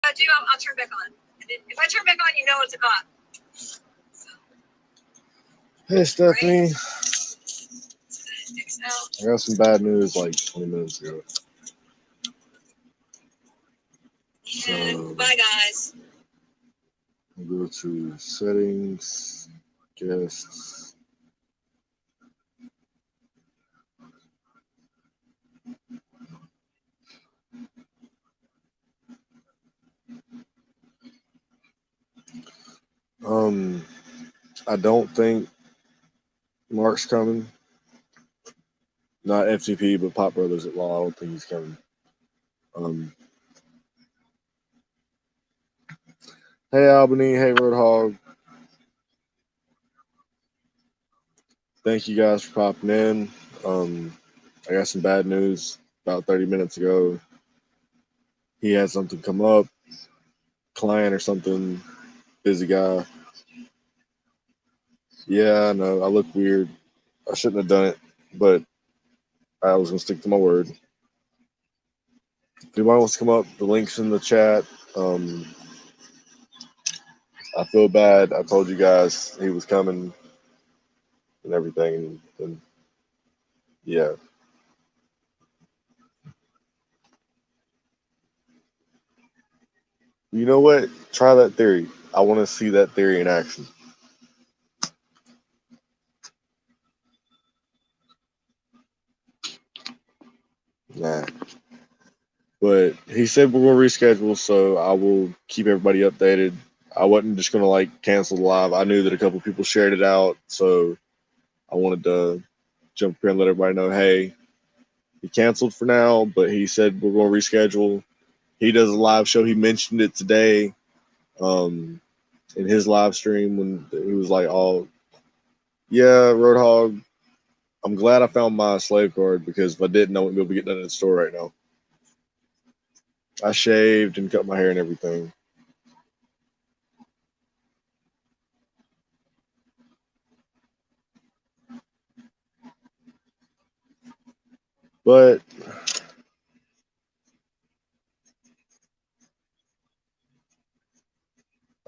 I do, I'll turn back on. And then if I turn back on, you know it's a cop. Hey, Stephanie. Right? I got some bad news like 20 minutes ago. So, bye, guys. Go to settings, guests. I don't think Mark's coming. Not FTP, but Pop Brothers at Law. I don't think he's coming. Hey, Albany. Hey, Roadhog. Thank you guys for popping in. I got some bad news about 30 minutes ago. He had something come up, client or something, busy guy. Yeah, I know. I look weird. I shouldn't have done it, but I was going to stick to my word. If anybody wants to come up, the link's in the chat. I feel bad. I told you guys he was coming and everything. And yeah. You know what? Try that theory. I want to see that theory in action. Nah. But he said we're going to reschedule, so I will keep everybody updated. I wasn't just going to like cancel the live. I knew that a couple people shared it out, so I wanted to jump here and let everybody know, hey, he canceled for now, but he said we're going to reschedule. He does a live show. He mentioned it today in his live stream when he was like, oh, yeah, Roadhog, I'm glad I found my slave card because if I didn't, I wouldn't be able to get that in the store right now. I shaved and cut my hair and everything. But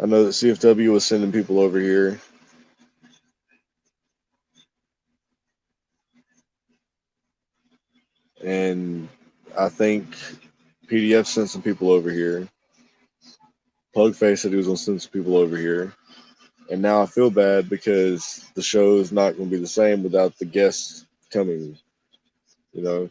I know that CFW was sending people over here. And I think PDF sent some people over here. Pugface said he was going to send some people over here. And now I feel bad because the show is not going to be the same without the guests coming, you know.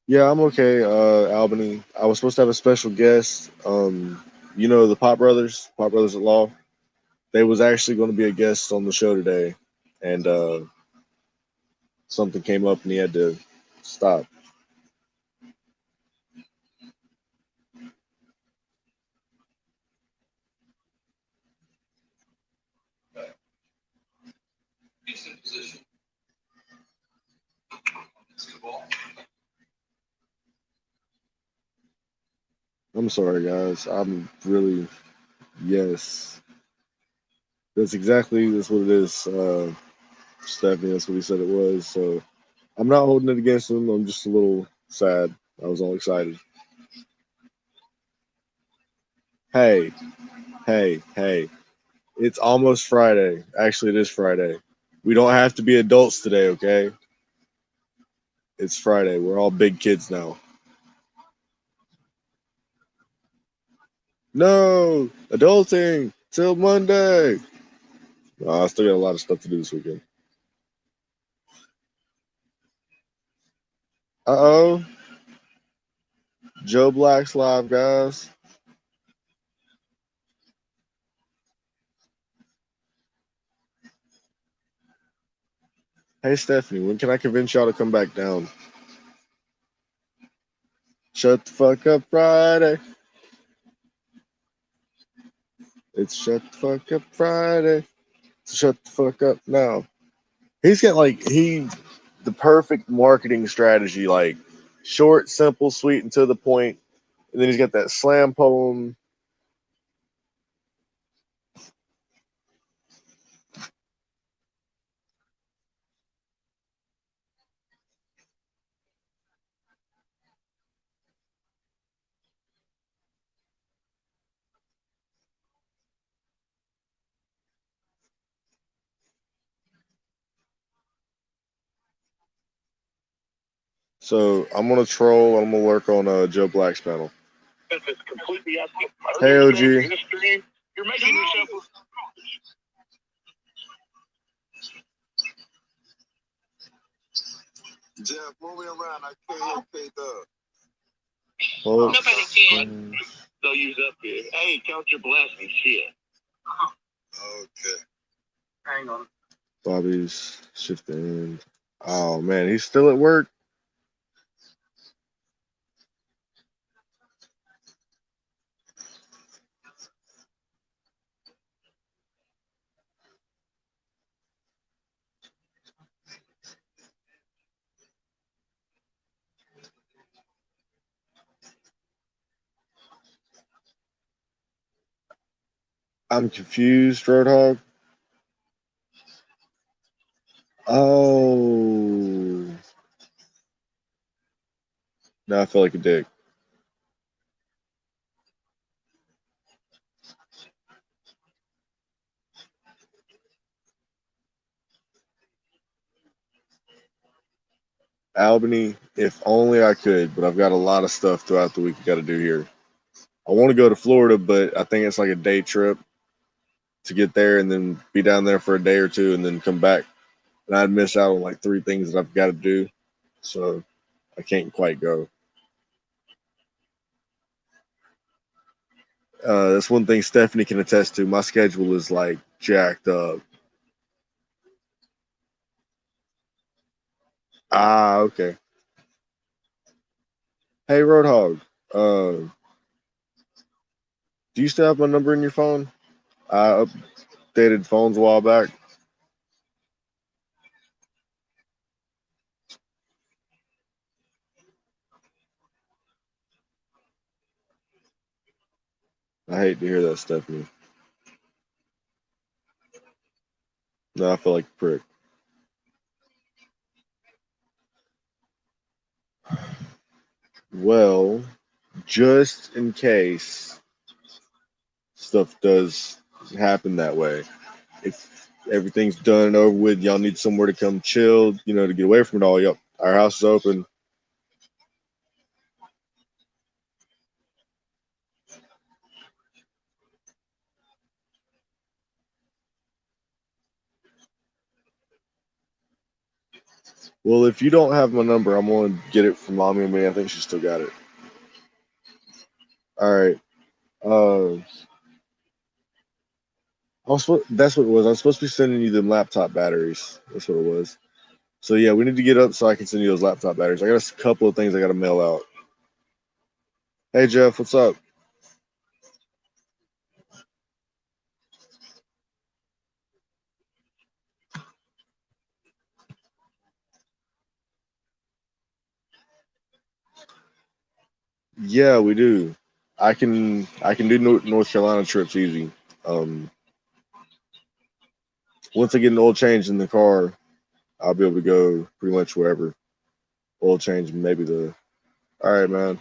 Yeah, I'm okay, Albany. I was supposed to have a special guest. You know the Pop Brothers at Law. They was actually going to be a guest on the show today, and something came up and he had to stop. I'm sorry, guys. I'm really yes. That's what it is, Stephanie. That's what he said it was. So I'm not holding it against him. I'm just a little sad. I was all excited. Hey, hey. It's almost Friday. Actually, it is Friday. We don't have to be adults today, okay? It's Friday. We're all big kids now. No, adulting till Monday. No, I still got a lot of stuff to do this weekend. Uh-oh. Joe Black's live, guys. Hey, Stephanie, when can I convince y'all to come back down? Shut the fuck up Friday. It's shut the fuck up Friday. Shut the fuck up now. He's got the perfect marketing strategy, like Short, simple, sweet, and to the point. And then he's got that slam poem. So I'm gonna troll. I'm gonna work on Joe Black's panel. It's completely up to Hey, OG. industry. You're making yourself look Jeff, move me around. I can't hear K-Dub. Well, Nobody can. so used up here. Hey, count your blessings. Shit. Okay. Hang on. Bobby's shifting. Oh man, he's still at work. I'm confused, Roadhog. Oh, now I feel like a dick. Albany, if only I could, but I've got a lot of stuff throughout the week I got to do here. I want to go to Florida, but I think it's like a day trip to get there and then be down there for a day or two and then come back. And I'd miss out on like 3 things that I've got to do. So I can't quite go. That's one thing Stephanie can attest to. My schedule is like jacked up. Ah, okay. Hey, Roadhog. Do you still have my number in your phone? I updated phones a while back. I hate to hear that, Stephanie. No, I feel like a prick. Well, just in case stuff does happen that way, if everything's done and over with, y'all need somewhere to come chill, to get away from it all. Yep, our house is open. Well, if you don't have my number, I'm going to get it from Mommy and me. I think she still got it. All right. That's what it was. I was supposed to be sending you them laptop batteries. That's what it was. So yeah, we need to get up so I can send you those laptop batteries. I got a couple of things I got to mail out. Hey Jeff, what's up? Yeah, we do. I can do North Carolina trips easy. Once I get an oil change in the car, I'll be able to go pretty much wherever. Oil change, maybe the. All right, man.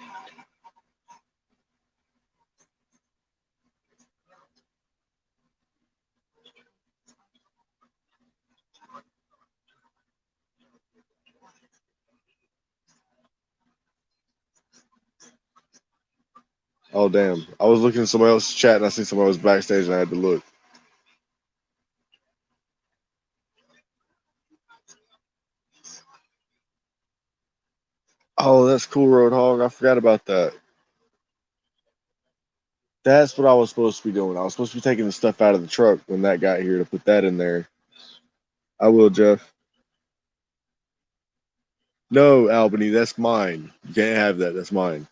Oh damn! I was looking at somebody else's chat and I seen somebody was backstage and I had to look. Oh, that's cool, Roadhog. I forgot about that. That's what I was supposed to be doing. I was supposed to be taking the stuff out of the truck when that got here to put that in there. I will, Jeff. No, Albany, that's mine. You can't have that. That's mine.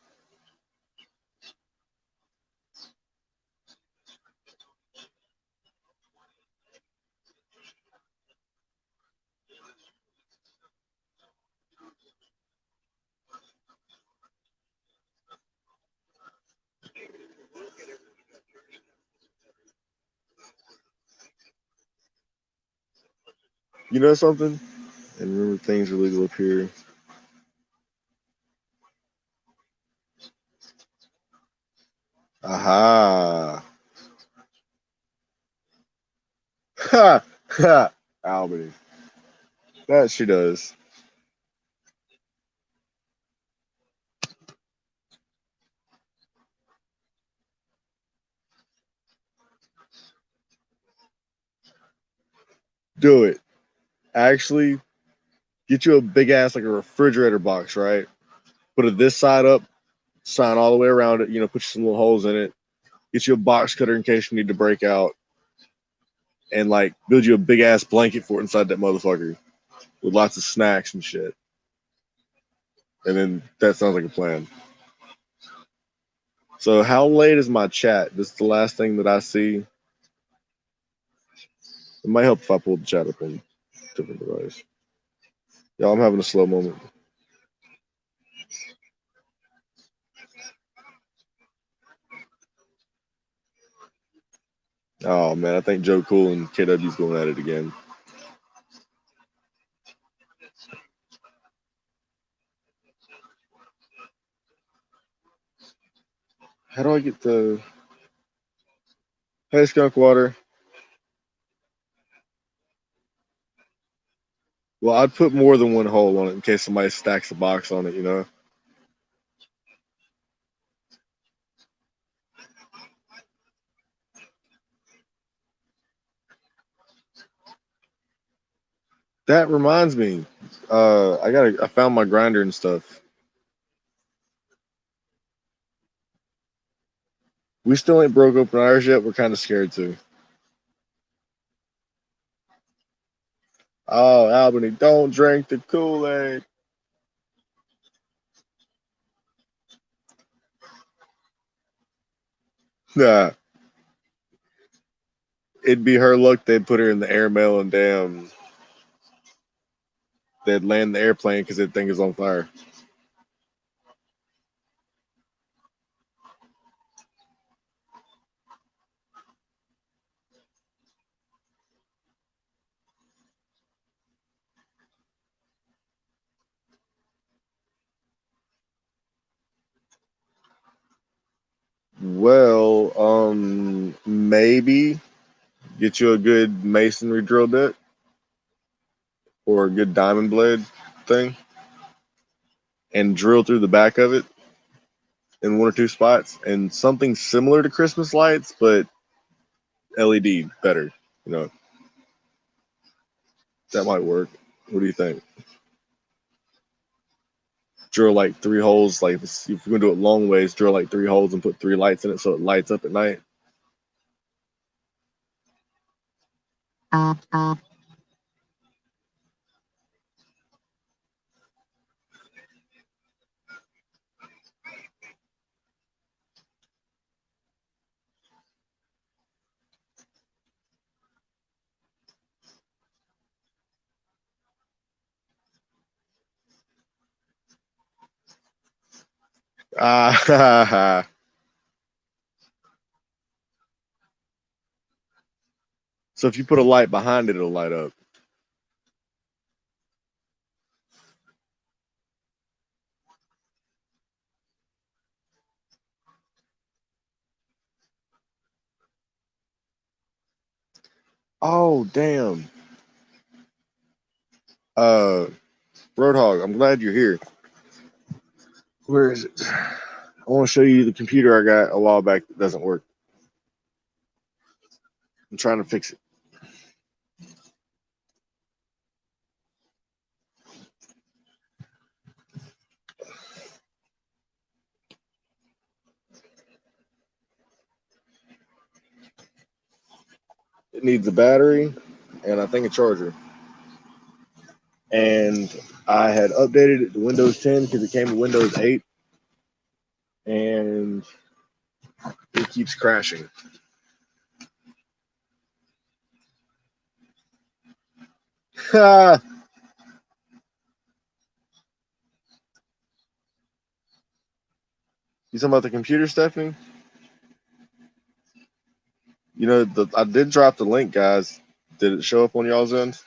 You know something? And remember, things are legal up here. Aha. Ha! Ha! Albany. That she does. Do it. Actually, get you a big ass, like a refrigerator box, right? Put it this side up, sign all the way around it, put some little holes in it. Get you a box cutter in case you need to break out. And like build you a big ass blanket for it inside that motherfucker with lots of snacks and shit. And then that sounds like a plan. So how late is my chat? This is the last thing that I see. It might help if I pull the chat up on a different device. Y'all, I'm having a slow moment. Oh man, I think Joe Cool and KW's going at it again. How do I get the... Hey, Skunk Water. Well, I'd put more than one hole on it in case somebody stacks a box on it, That reminds me. I found my grinder and stuff. We still ain't broke open ours yet. We're kind of scared too. Oh, Albany, don't drink the Kool-Aid. Nah. It'd be her luck they'd put her in the airmail and damn, they'd land the airplane because that thing is on fire. Well, maybe get you a good masonry drill bit or a good diamond blade thing and drill through the back of it in one or two spots, and something similar to Christmas lights, but LED better. That might work. What do you think? Drill like 3 holes. Like if you're gonna do it long ways, drill like 3 holes and put 3 lights in it so it lights up at night. Ah, so if you put a light behind it, it'll light up. Oh, damn. Roadhog, I'm glad you're here. Where is it? I want to show you the computer I got a while back that doesn't work. I'm trying to fix it. It needs a battery and I think a charger. And I had updated it to Windows 10 because it came to Windows 8. And it keeps crashing. Ha! You talking about the computer, Stephanie? I did drop the link, guys. Did it show up on y'all's end?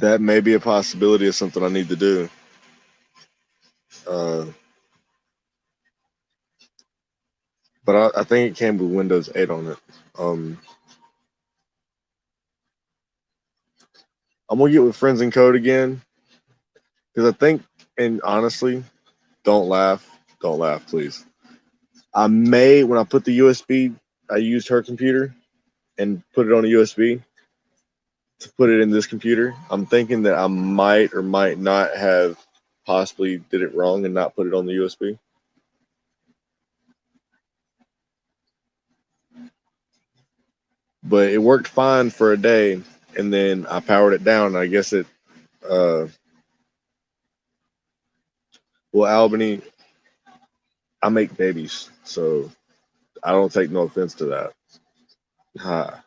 That may be a possibility of something I need to do. Uh, but I think it came with Windows 8 on it. I'm gonna get with Friends in Code again because I think, and honestly, don't laugh, please. I may, when I put the USB, I used her computer and put it on a USB to put it in this computer. I'm thinking that I might or might not have possibly did it wrong and not put it on the USB. But it worked fine for a day, and then I powered it down. And I guess it, uh, well, Albany, I make babies, so I don't take no offense to that. Ha.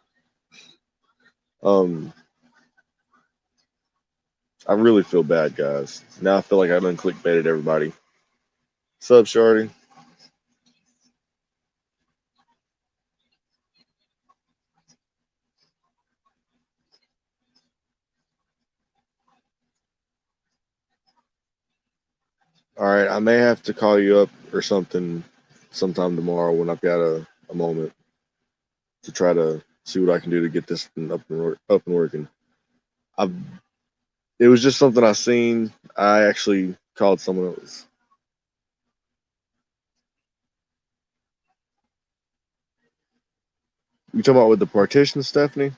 Um, I really feel bad, guys. Now I feel like I done clickbaited everybody. What's up, Shorty? All right, I may have to call you up or something sometime tomorrow when I've got a moment to try to see what I can do to get this thing up and working. I've It was just something I seen. I actually called someone else. You talking about with the partition, Stephanie?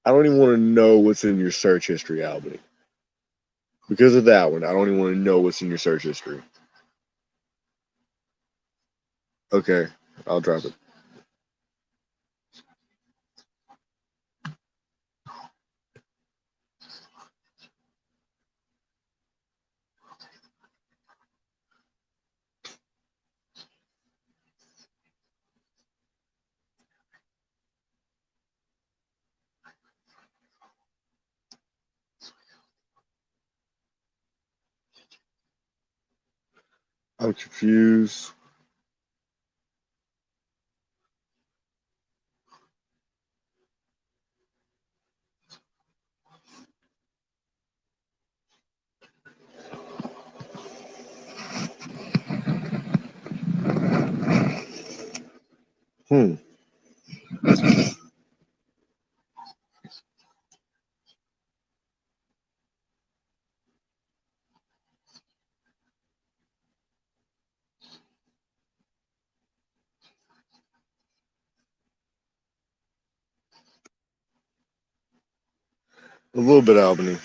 I don't even want to know what's in your search history, Albany. Because of that one, I don't even want to know what's in your search history. Okay, I'll drop it. I'm confused. Hmm. A little bit, Albany.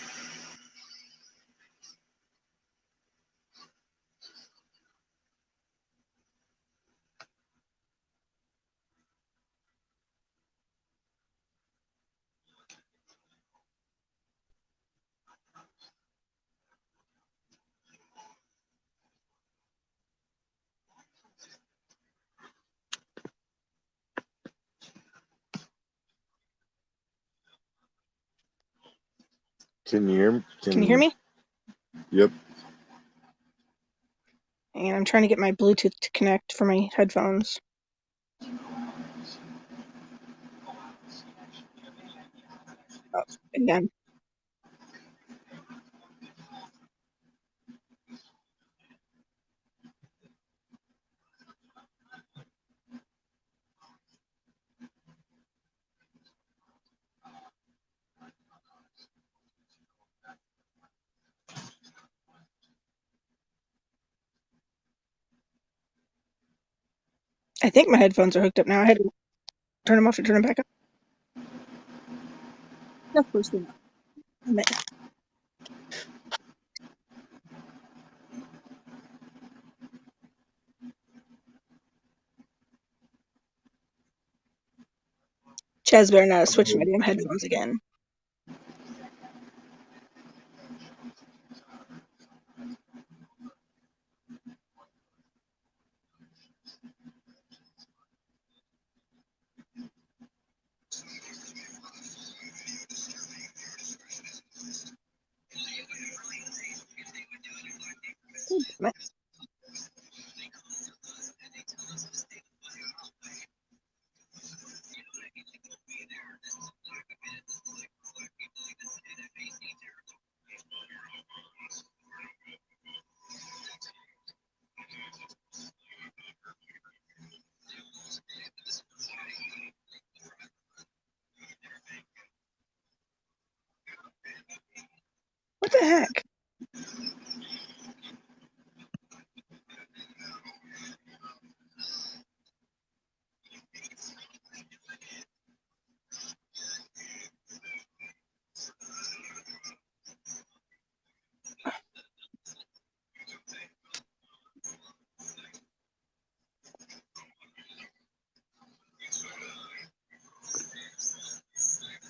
Can you hear me? Can you hear me? Yep. And I'm trying to get my Bluetooth to connect for my headphones. Oh, again. I think my headphones are hooked up now. I had to turn them off and turn them back up. Of course they're not. Chaz better not switch my damn headphones again. What the heck?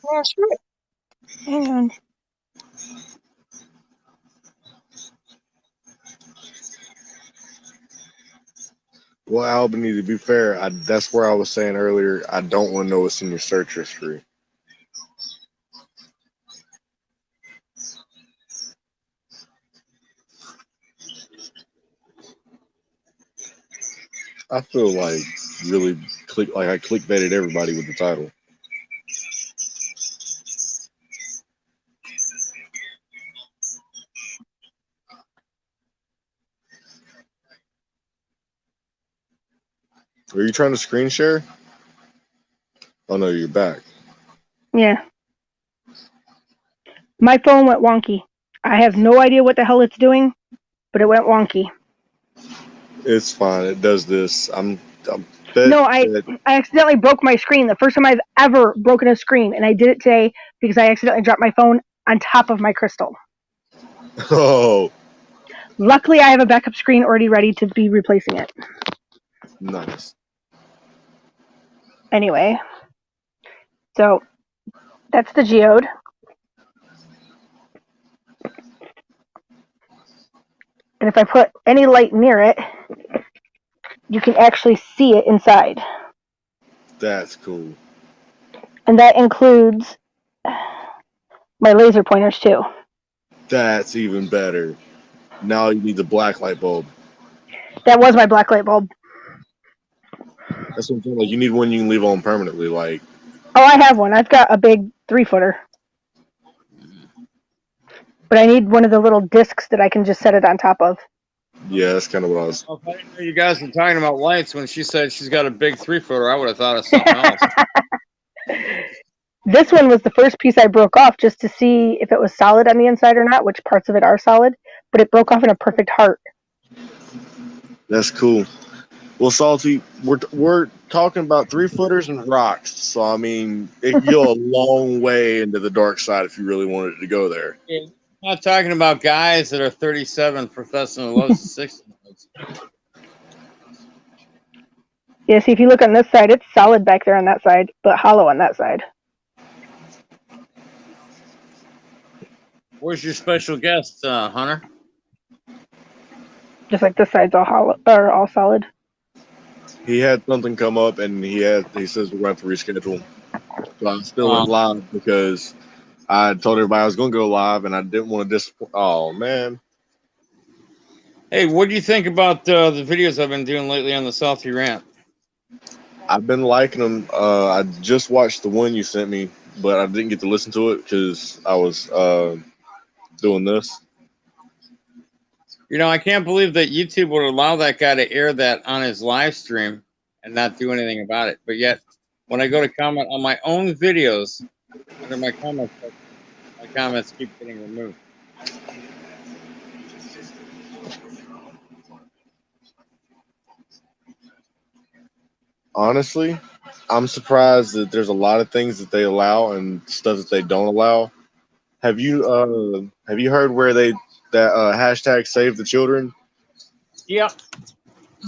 Oh, screw it. Hang on. Well, Albany, to be fair, that's where I was saying earlier, I don't want to know what's in your search history. I feel like really I clickbaited everybody with the title. Are you trying to screen share? Oh no, you're back. Yeah. My phone went wonky. I have no idea what the hell it's doing, but it went wonky. It's fine. It does this. I'm No, I accidentally broke my screen. The first time I've ever broken a screen, and I did it today because I accidentally dropped my phone on top of my crystal. Oh, Luckily, I have a backup screen already ready to be replacing it. nice. Anyway, so that's the geode. And if I put any light near it, you can actually see it inside. That's cool. And that includes my laser pointers too. That's even better. Now you need the black light bulb. That was my black light bulb. That's what I'm saying. Like, you need one you can leave on permanently. Like, oh, I have one. I've got a big 3-footer. But I need one of the little discs that I can just set it on top of. yeah, that's kind of what I was. Well, if I didn't know you guys were talking about lights when she said she's got a big 3-footer, I would have thought of something else. This one was the first piece I broke off just to see if it was solid on the inside or not, which parts of it are solid. But it broke off in a perfect heart. That's cool. Well, Salty, we're talking about 3-footers and rocks. So I mean, it can go a long way into the dark side if you really wanted to go there. I'm not talking about guys that are 37 professing to love 60. Yeah, see, if you look on this side, it's solid back there on that side, but hollow on that side. Where's your special guest, Hunter? Just like this side's all hollow or all solid. He had something come up, and he says we're going to have to reschedule. So I still went live because I told everybody I was going to go live, and I didn't want to disappoint. Oh man. Hey, what do you think about the videos I've been doing lately on the Salty Rant? I've been liking them. I just watched the one you sent me, but I didn't get to listen to it because I was doing this. You know, I can't believe that YouTube would allow that guy to air that on his live stream and not do anything about it. But yet, when I go to comment on my own videos, under my comments section, my comments keep getting removed. Honestly, I'm surprised that there's a lot of things that they allow and stuff that they don't allow. Have you heard where that hashtag Save the Children? Yeah.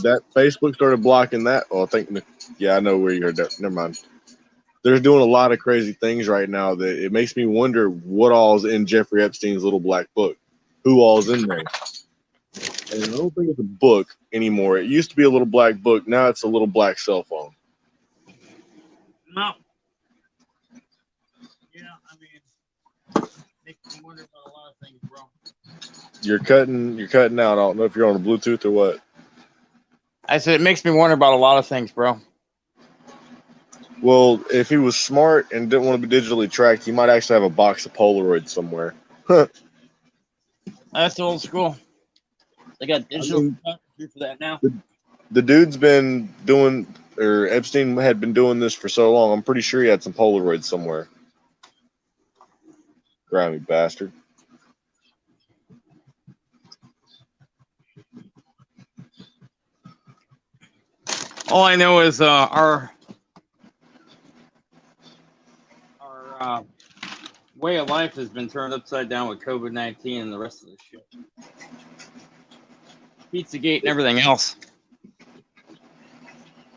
That Facebook started blocking that. Oh, I know where you heard that. Never mind. They're doing a lot of crazy things right now that it makes me wonder what all's in Jeffrey Epstein's little black book. Who all's in there? And I don't think it's a book anymore. It used to be a little black book. Now it's a little black cell phone. No. Yeah, I mean, makes me wonder about a lot of things, bro. You're cutting out. I don't know if you're on a Bluetooth or what. I said it makes me wonder about a lot of things, bro. Well, if he was smart and didn't want to be digitally tracked, he might actually have a box of Polaroids somewhere. That's old school. They got digital photography for that now. The dude's been doing, or Epstein had been doing this for so long. I'm pretty sure he had some Polaroids somewhere. Grimy bastard. All I know is our way of life has been turned upside down with COVID-19 and the rest of this shit. Pizzagate and everything else.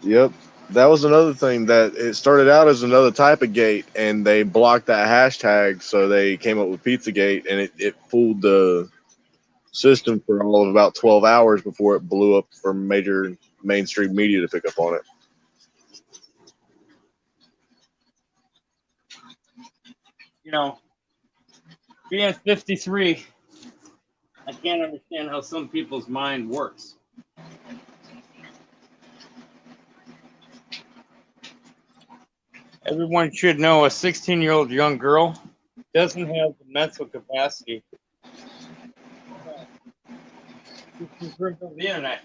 Yep. That was another thing that it started out as another type of gate, and they blocked that hashtag, so they came up with Pizzagate, and it fooled the system for all of about 12 hours before it blew up for major mainstream media to pick up on it. You know, being 53, I can't understand how some people's mind works. Everyone should know a 16-year-old young girl doesn't have the mental capacity to consume the internet.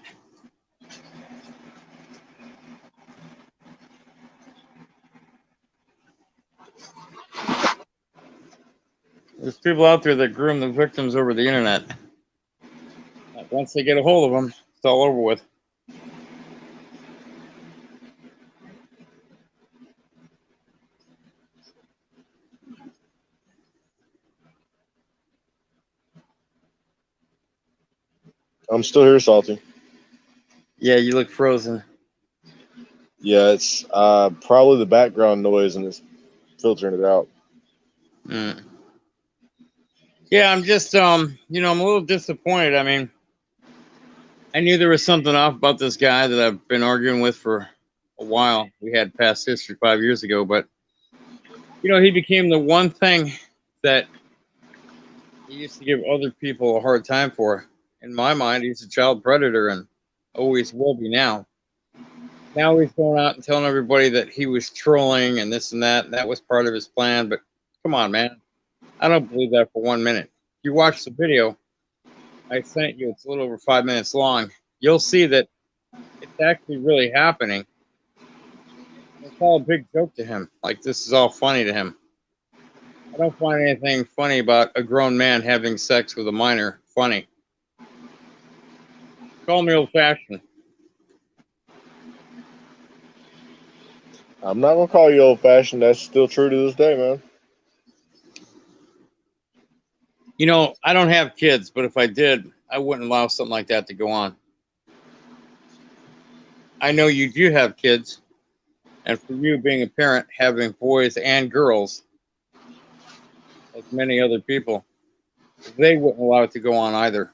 There's people out there that groom the victims over the internet. Once they get a hold of them, it's all over with. I'm still here, Salty. Yeah, you look frozen. Yeah, it's probably the background noise, and it's filtering it out. Mm. Yeah, I'm just, I'm a little disappointed. I mean, I knew there was something off about this guy that I've been arguing with for a while. We had past history 5 years ago, but, he became the one thing that he used to give other people a hard time for. In my mind, he's a child predator and always will be now. Now he's going out and telling everybody that he was trolling and this and that. And that was part of his plan. But come on, man. I don't believe that for 1 minute. If you watch the video I sent you, it's a little over 5 minutes long. You'll see that it's actually really happening. It's all a big joke to him. Like, this is all funny to him. I don't find anything funny about a grown man having sex with a minor funny. Call me old-fashioned. I'm not gonna call you old-fashioned. That's still true to this day, man. I don't have kids, but if I did, I wouldn't allow something like that to go on. I know you do have kids, and for you being a parent, having boys and girls, like many other people, they wouldn't allow it to go on either.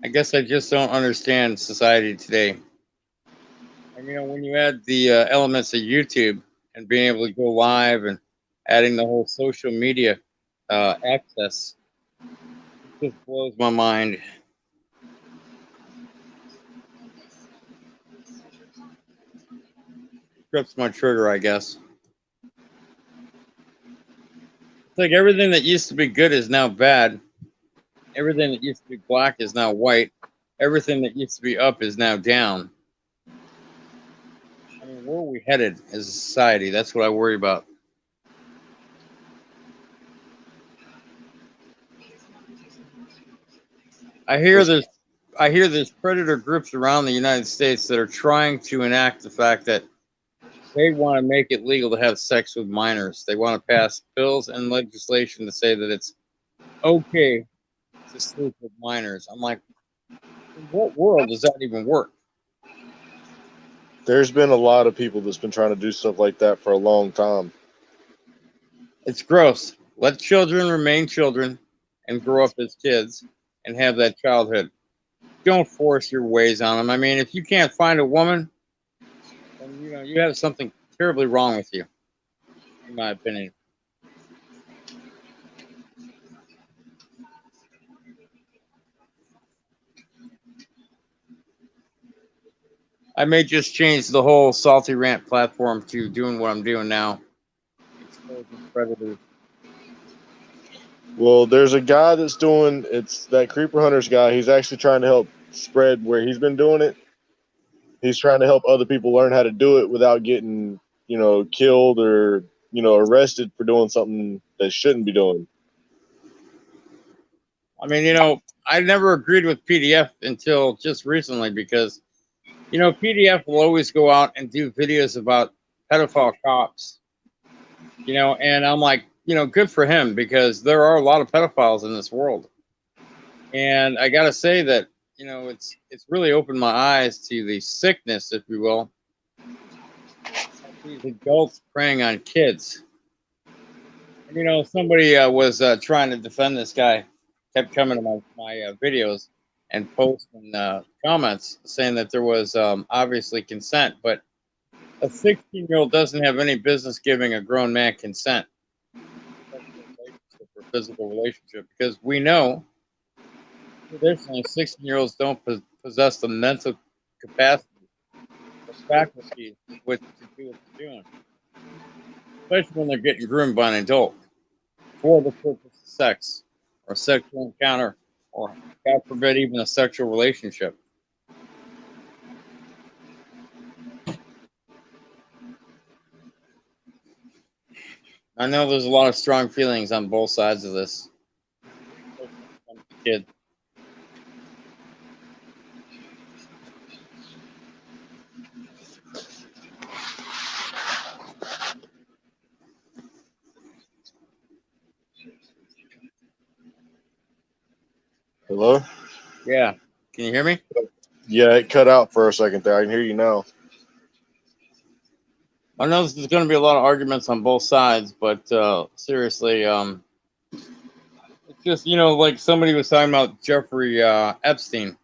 I guess I just don't understand society today. And when you add the elements of YouTube and being able to go live and adding the whole social media access, it just blows my mind. Trips my trigger, I guess. It's like everything that used to be good is now bad. Everything that used to be black is now white. Everything that used to be up is now down. I mean, where are we headed as a society? That's what I worry about. I hear there's predator groups around the United States that are trying to enact the fact that they want to make it legal to have sex with minors. They want to pass bills and legislation to say that it's okay to sleep with minors. I'm like, in what world does that even work? There's been a lot of people that's been trying to do stuff like that for a long time. It's gross. Let children remain children and grow up as kids and have that childhood. Don't force your ways on them. I mean, if you can't find a woman, then you have something terribly wrong with you, in my opinion. I may just change the whole Salty Rant platform to doing what I'm doing now. Exposing predators. Well, there's a guy that's doing it's that Creeper Hunters guy. He's actually trying to help spread where he's been doing it. He's trying to help other people learn how to do it without getting, killed or, arrested for doing something they shouldn't be doing. I mean, I never agreed with PDF until just recently because, PDF will always go out and do videos about pedophile cops, and I'm like, good for him because there are a lot of pedophiles in this world. And I got to say that, it's really opened my eyes to the sickness, if you will, of these adults preying on kids. And, somebody was trying to defend this guy, kept coming to my videos and posting comments saying that there was obviously consent, but a 16-year-old doesn't have any business giving a grown man consent for physical relationship because we know traditionally 16-year-olds don't possess the mental capacity or faculty to do what they're doing, especially when they're getting groomed by an adult for the purpose of sex or sexual encounter or, God forbid, even a sexual relationship. I know there's a lot of strong feelings on both sides of this. Kid. Hello? Yeah. Can you hear me? Yeah, it cut out for a second there. I can hear you now. I know there's going to be a lot of arguments on both sides, but seriously, it's just, like somebody was talking about Jeffrey Epstein,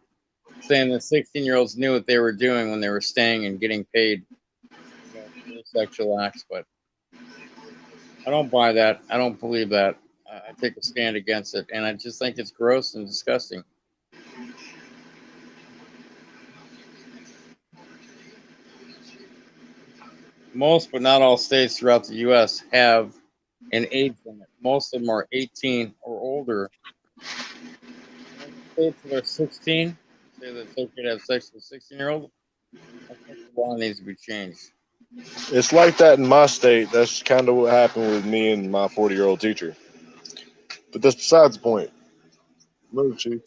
saying that 16-year-olds knew what they were doing when they were staying and getting paid for sexual acts, but I don't buy that. I don't believe that. I take a stand against it, and I just think it's gross and disgusting. Most, but not all states throughout the U.S. have an age limit. Most of them are 18 or older. States that are 16 say that it's okay to have sex with a 16-year-old. I think the law needs to be changed. It's like that in my state. That's kind of what happened with me and my 40-year-old teacher. But that's besides the point. Move, Chief.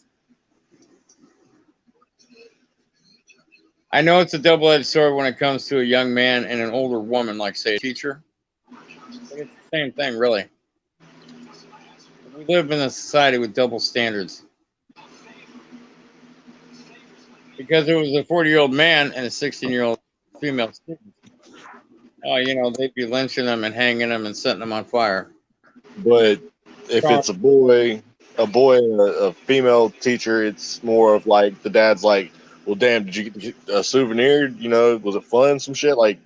I know it's a double-edged sword when it comes to a young man and an older woman, like, say, a teacher. But it's the same thing, really. We live in a society with double standards. Because it was a 40-year-old man and a 16-year-old female student. They'd be lynching them and hanging them and setting them on fire. But if it's a boy and a female teacher, it's more of like the dad's like, well, damn, did you get a souvenir? Was it fun? Some shit like,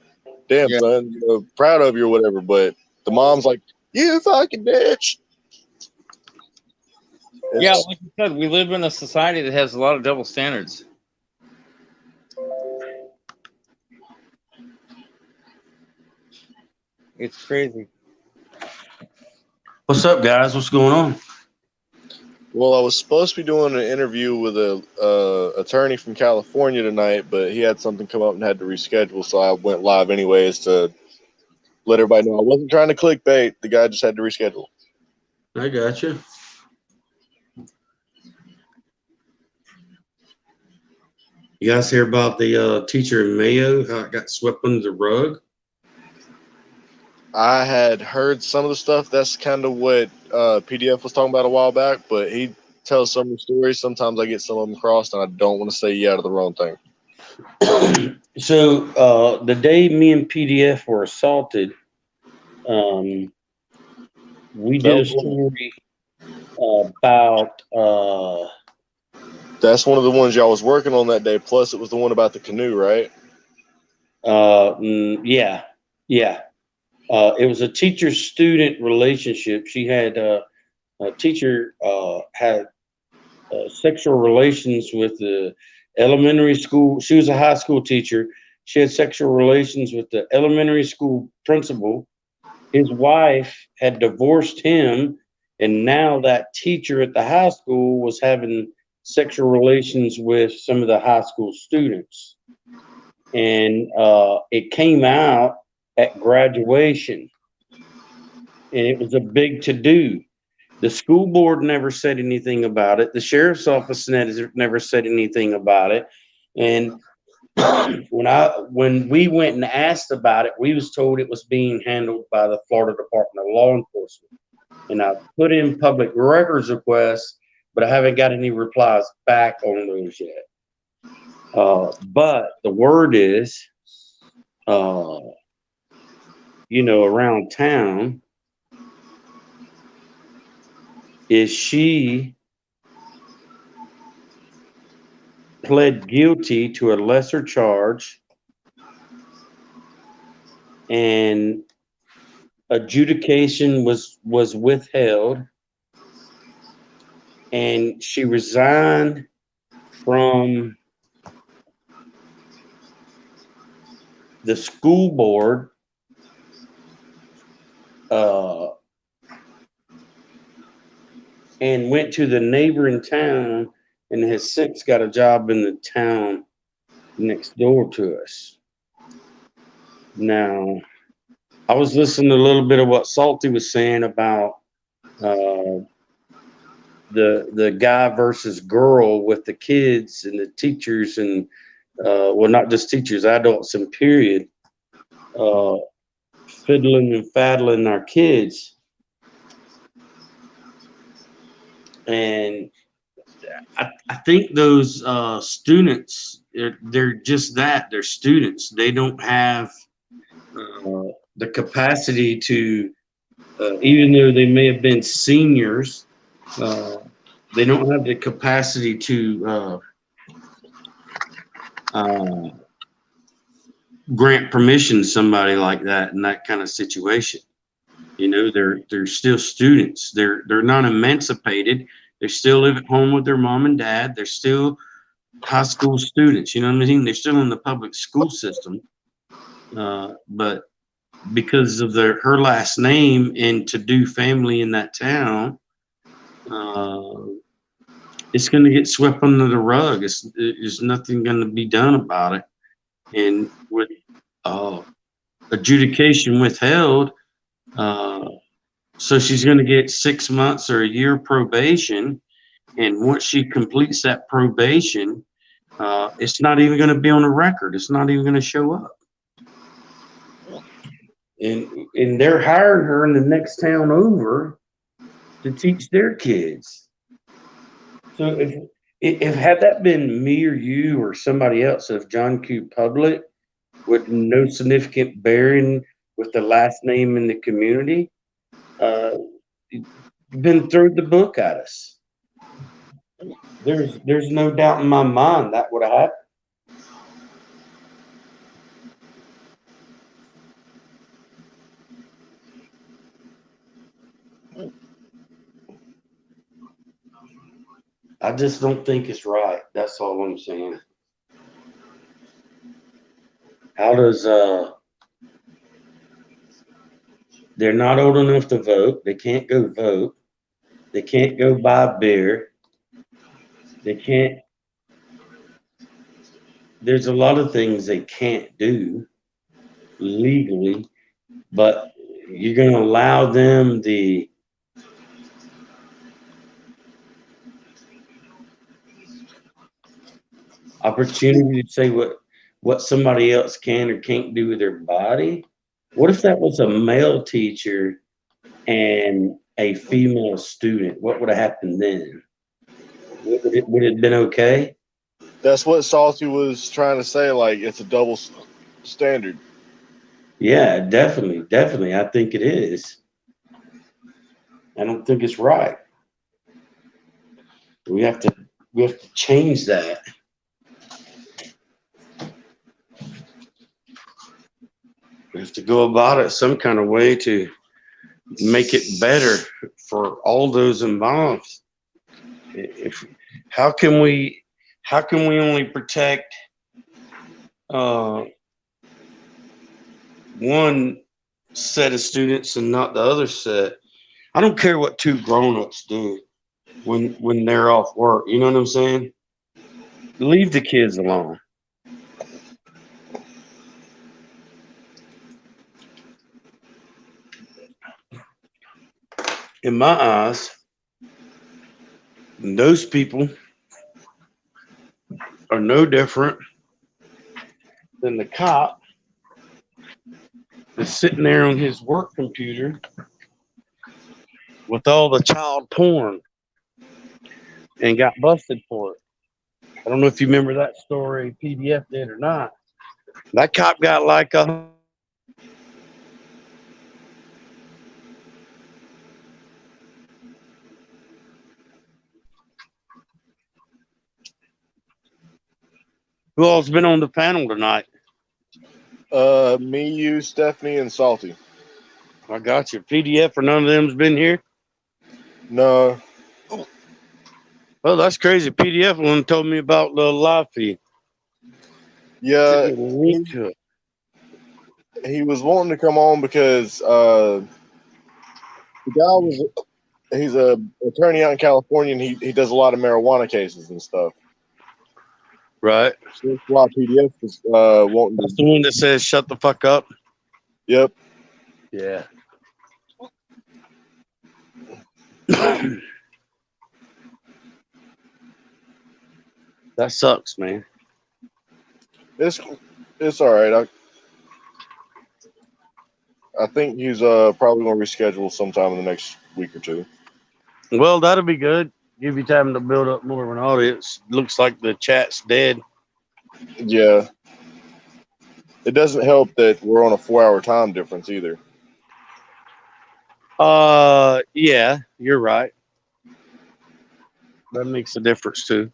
damn, Yeah. son, proud of you or whatever. But the mom's like, you fucking bitch. Yeah, like you said, we live in a society that has a lot of double standards. It's crazy. What's up, guys? What's going on? Well, I was supposed to be doing an interview with a attorney from California tonight, but he had something come up and had to reschedule, so I went live anyways to let everybody know I wasn't trying to clickbait. The guy just had to reschedule. I got you. You guys hear about the teacher in Mayo, how it got swept under the rug? I had heard some of the stuff. That's kind of what PDF was talking about a while back, but he tells some of the stories. Sometimes I get some of them crossed, and I don't want to say yeah to the wrong thing. So the day me and PDF were assaulted, we did a story about... That's one of the ones y'all was working on that day. Plus, it was the one about the canoe, right? Yeah. Yeah. It was a teacher-student relationship. She had a teacher had sexual relations with the elementary school. She was a high school teacher. She had sexual relations with the elementary school principal. His wife had divorced him, and now that teacher at the high school was having sexual relations with some of the high school students. And it came out at graduation, and it was a big to-do. The school board never said anything about it. The sheriff's office never said anything about it. And when we went and asked about it, we was told it was being handled by the Florida Department of Law Enforcement. And I put in public records requests, but I haven't got any replies back on those yet. But the word is, around town, is she pled guilty to a lesser charge, and adjudication was withheld, and she resigned from the school board and went to the neighboring town, and has since got a job in the town next door to us. Now, I was listening to a little bit of what Salty was saying about the guy versus girl with the kids and the teachers, and well, not just teachers, adults and period, fiddling and faddling our kids. And I think those students, they're just that. They're students. They don't have the capacity to, even though they may have been seniors, they don't have the capacity to grant permission to somebody like that in that kind of situation. They're still students. They're not emancipated. They still live at home with their mom and dad. They're still high school students. You know what I mean? They're still in the public school system. But because of her last name and to-do family in that town, it's going to get swept under the rug. There's nothing going to be done about it. And with adjudication withheld, so she's going to get 6 months or a year probation. And once she completes that probation, it's not even going to be on the record. It's not even going to show up. And they're hiring her in the next town over to teach their kids. So if had that been me or you or somebody else, if John Q. Public, with no significant bearing with the last name in the community, been thrown the book at us. There's no doubt in my mind that would have happened. I just don't think it's right. That's all I'm saying. How does they're not old enough to vote. They can't go vote. They can't go buy beer. They can't. There's a lot of things they can't do legally, but you're going to allow them the opportunity to say what somebody else can or can't do with their body. What if that was a male teacher and a female student? What would have happened then? Would it have been okay? That's what Salty was trying to say. Like, it's a double standard. Yeah, definitely. I think it is. I don't think it's right. We have to change that. have to go about it some kind of way to make it better for all those involved. If how can we only protect one set of students and not the other set? I don't care what two grown-ups do when they're off work. You know what I'm saying? Leave the kids alone. In my eyes, those people are no different than the cop that's sitting there on his work computer with all the child porn and got busted for it. I don't know if you remember that story PDF did or not. That cop got like a who all's been on the panel tonight? Me, you, Stephanie, and Salty. I got you. PDF or none of them's been here? No. Oh, that's crazy. PDF one told me about the live feed. Yeah, Sent me the link to it. he was wanting to come on because the guy he's a attorney out in California, and he does a lot of marijuana cases and stuff. Right. So that's why PDF was wanting That's to. the one that says shut the fuck up. Yep. Yeah. That sucks, man. It's all right. I think he's probably going to reschedule sometime in the next week or two. Well, that'll be good. Give you time to build up more of an audience. Looks like the chat's dead. Yeah. It doesn't help that we're on a 4-hour time difference either. Yeah, you're right. That makes a difference too.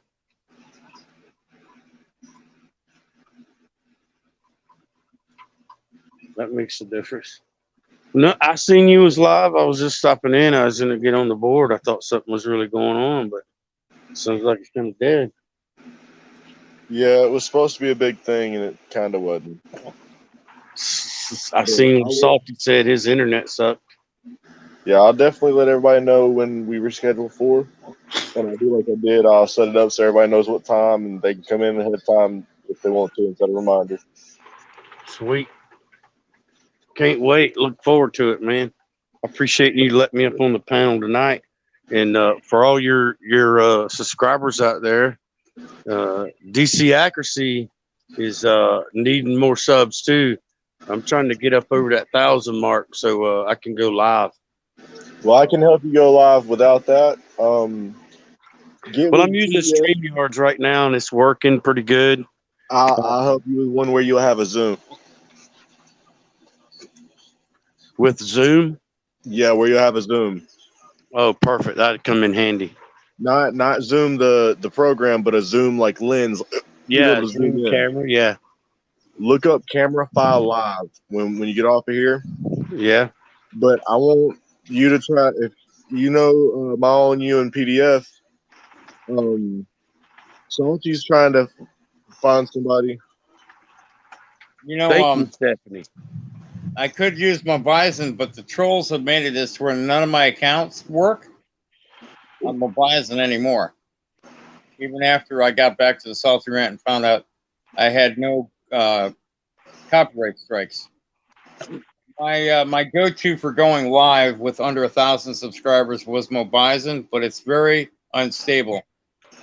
That makes a difference. No, I seen you was live. I was just stopping in. I was gonna get on the board. I thought something was really going on, but it sounds like it's kind of dead. Yeah, it was supposed to be a big thing, and it kind of wasn't. I seen Salty said his internet sucked. Yeah, I'll definitely let everybody know when we reschedule for. And I'll do like I did. I'll set it up so everybody knows what time, and they can come in ahead of time if they want to and set a reminder. Sweet. Can't wait. Look forward to it, man. I appreciate you letting me up on the panel tonight. And for all your subscribers out there, DC Accuracy is needing more subs too. I'm trying to get up over that 1,000 mark so I can go live. Well, I can help you go live without that. Well, I'm using StreamYards right now, and it's working pretty good. I'll help you with one where you'll have a Zoom. With Zoom? Yeah, where you'll have a Zoom. Oh, perfect. That'd come in handy. Not Zoom the program, but a Zoom like lens. Yeah, Zoom camera. Yeah. Look up Camerify Live when you get off of here. Yeah. But I want you to try, if you know Mal and you and PDF. Salty's trying to find somebody. You know, Thank you, Stephanie. I could use my Bison, but the trolls have made it this where none of my accounts work on my Bison anymore. Even after I got back to the Salty Rant and found out I had no copyright strikes. My go-to for going live with under 1,000 subscribers was Mobison, but it's very unstable.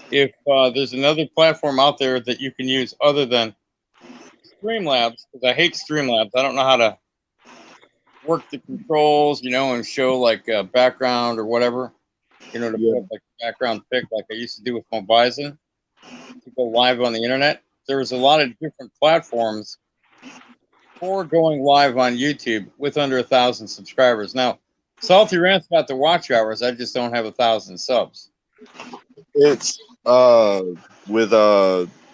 If there's another platform out there that you can use other than Streamlabs, because I hate Streamlabs, I don't know how to work the controls, and show like background or whatever, to put like a background pic like I used to do with Mobison to go live on the internet. There's a lot of different platforms for going live on YouTube with under 1,000 subscribers. Now, Salty Rant's got the watch hours. I just don't have 1,000 subs. It's with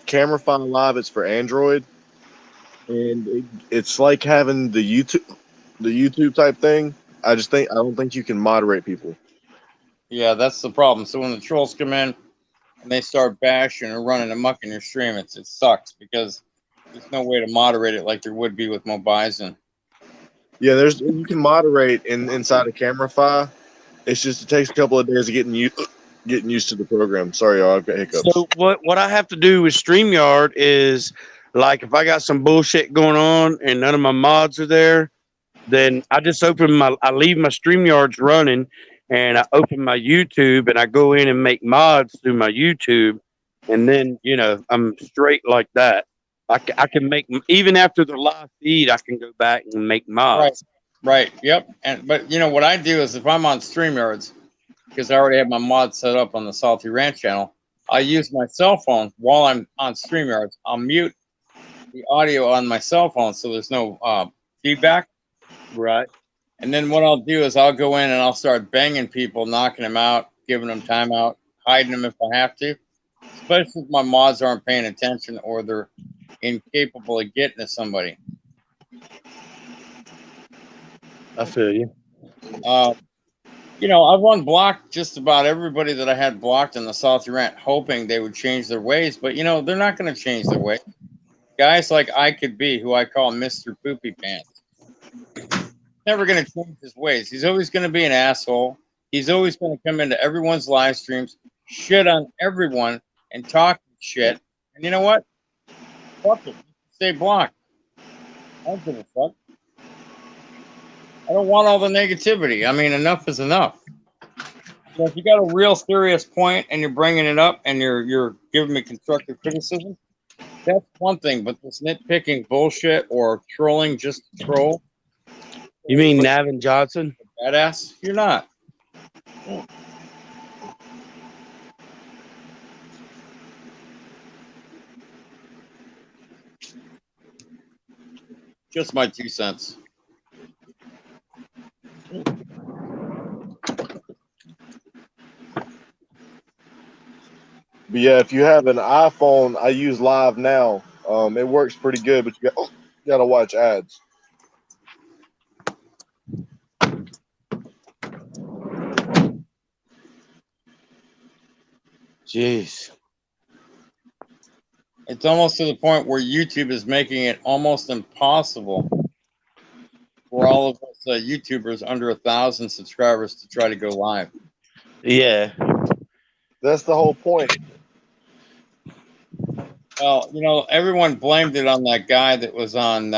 Camerify Live. It's for Android, and it's like having the YouTube type thing. I don't think you can moderate people. Yeah, that's the problem. So when the trolls come in and they start bashing or running amok in your stream, it sucks because there's no way to moderate it like there would be with Mobizen. Yeah, you can moderate inside of Camerify. It's just it takes a couple of days of getting used to the program. Sorry, y'all, I've got hiccups. So what I have to do with StreamYard is, like, if I got some bullshit going on and none of my mods are there, then I just I leave my StreamYards running, and I open my YouTube and I go in and make mods through my YouTube, and then I'm straight like that. I can make, even after the live feed, I can go back and make mods. Right. Yep. But what I do is if I'm on StreamYards, because I already have my mod set up on the Salty Ranch channel, I use my cell phone while I'm on StreamYards. I'll mute the audio on my cell phone so there's no feedback. Right. And then what I'll do is I'll go in and I'll start banging people, knocking them out, giving them timeout, hiding them if I have to, especially if my mods aren't paying attention or they're incapable of getting to somebody. I feel you. I've unblocked just about everybody that I had blocked in the Salty Rant, hoping they would change their ways. But, they're not going to change their ways. Guys like I Could Be, who I call Mr. Poopy Pants, never going to change his ways. He's always going to be an asshole. He's always going to come into everyone's live streams, shit on everyone, and talk shit. And you know what? Fuck it. Stay blocked. I don't give a fuck. I don't want all the negativity. I mean, enough is enough. So if you got a real serious point and you're bringing it up and you're giving me constructive criticism, that's one thing. But this nitpicking bullshit or trolling just to troll. You mean Navin Johnson? Badass? You're not. Just my 2 cents. But yeah, if you have an iPhone, I use Live Now. It works pretty good, but you gotta watch ads. Jeez. It's almost to the point where YouTube is making it almost impossible for all of us YouTubers under 1,000 subscribers to try to go live. Yeah. That's the whole point. Well, everyone blamed it on that guy that was on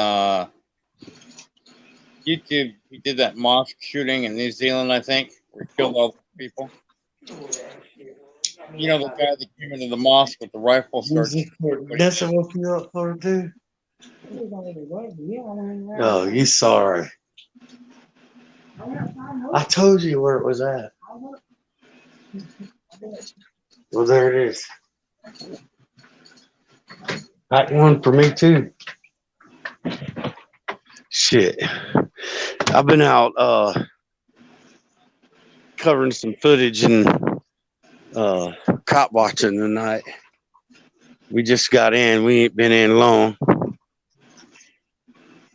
YouTube. He did that mosque shooting in New Zealand, I think, where he killed all the people. The guy that came into the mosque with the rifle started. That's what you up for too. Oh, you sorry. I told you where it was at. Well, there it is. Got one for me too. Shit. I've been out covering some footage and cop watching tonight. We just got in. We ain't been in long.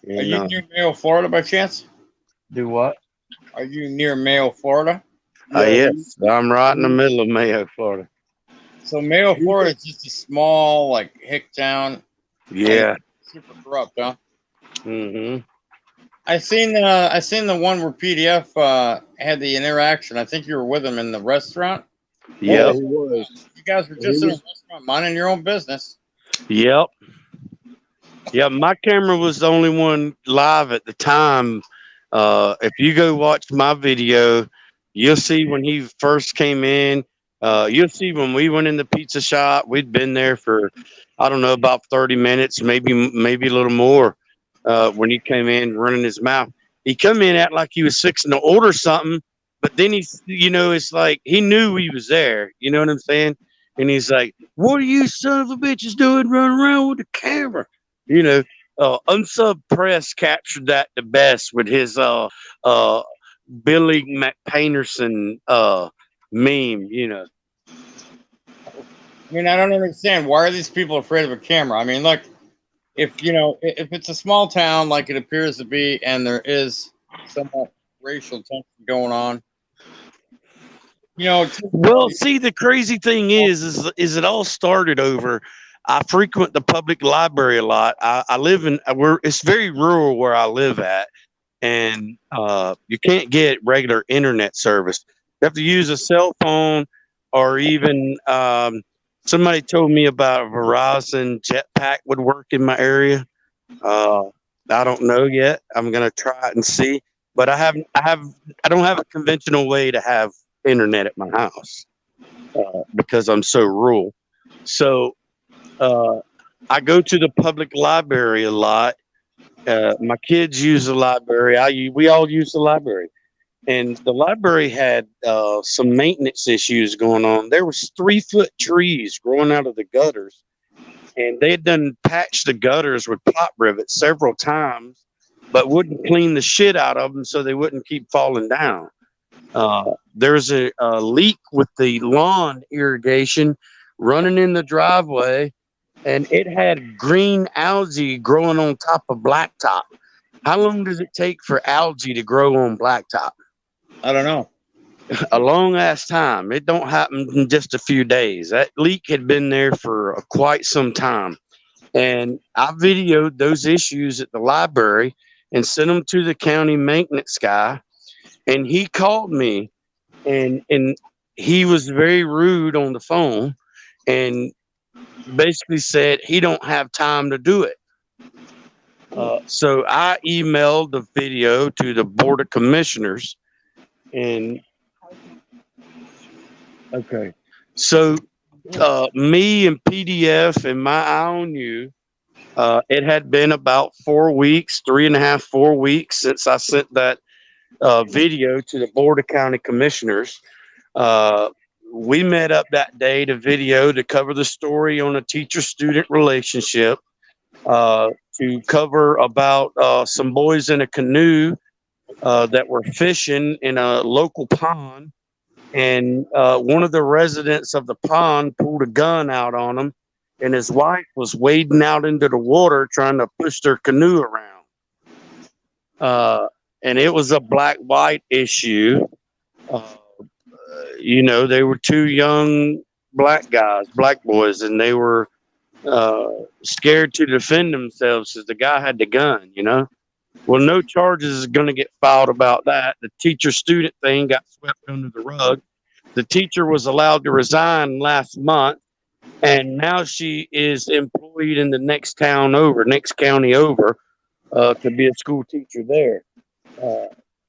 Are you near Mayo, Florida by chance? Do what? Are you near Mayo, Florida? Yes, I'm right in the middle of Mayo, Florida. So Mayo, Florida is just a small, hick town. Yeah. Super corrupt, huh? Mm-hmm. I seen the one where PDF had the interaction. I think you were with him in the restaurant. Yeah, he was. You guys were just in a restaurant minding your own business. Yep. Yeah, my camera was the only one live at the time. If you go watch my video, you'll see when he first came in. You'll see when we went in the pizza shop. We'd been there for, I don't know, about 30 minutes, maybe a little more. When he came in running his mouth, he come in act like he was fixing to order something, but then it's like he knew he was there. You know what I'm saying? And he's like, "What are you son of a bitches doing running around with the camera?" Unsub Press captured that the best with his Billy McPainterson meme. I mean, I don't understand. Why are these people afraid of a camera? I mean, look, if if it's a small town like it appears to be, and there is somewhat racial tension going on, Well, see, the crazy thing is it all started over. I frequent the public library a lot. I live in it's very rural where I live at, and you can't get regular internet service. You have to use a cell phone, or even somebody told me about a Verizon Jetpack would work in my area. I don't know yet. I'm gonna try it and see. But I don't have a conventional way to have internet at my house because I'm so rural. So I go to the public library a lot. My kids use the library. We all use the library, and the library had some maintenance issues going on. There was 3-foot trees growing out of the gutters, and they had done patched the gutters with pop rivets several times, but wouldn't clean the shit out of them so they wouldn't keep falling down. There's a leak with the lawn irrigation running in the driveway, and it had green algae growing on top of blacktop. How long does it take for algae to grow on blacktop? I don't know. A long ass time. It don't happen in just a few days. That leak had been there for quite some time. And I videoed those issues at the library and sent them to the county maintenance guy. And he called me, and he was very rude on the phone, and basically said he don't have time to do it. So I emailed the video to the Board of Commissioners, and okay, so me and PDF and my Eye on You, it had been about 4 weeks, 3.5, 4 weeks since I sent that video to the Board of County Commissioners. We met up that day to video to cover the story on a teacher-student relationship, to cover about some boys in a canoe that were fishing in a local pond, and one of the residents of the pond pulled a gun out on him, and his wife was wading out into the water trying to push their canoe around. And it was a black-white issue. They were two young black guys, black boys, and they were scared to defend themselves because the guy had the gun, Well, no charges is going to get filed about that. The teacher-student thing got swept under the rug. The teacher was allowed to resign last month, and now she is employed in the next county over, to be a school teacher there.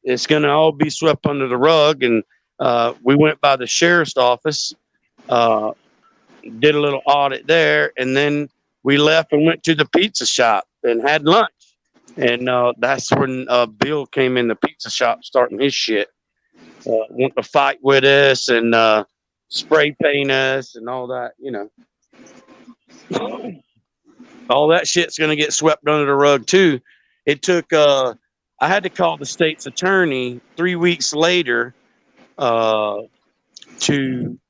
It's going to all be swept under the rug, and we went by the sheriff's office, did a little audit there, and then we left and went to the pizza shop and had lunch. And that's when Bill came in the pizza shop starting his shit. Want to fight with us and spray paint us and all that, All that shit's going to get swept under the rug, too. It took, I had to call the state's attorney 3 weeks later to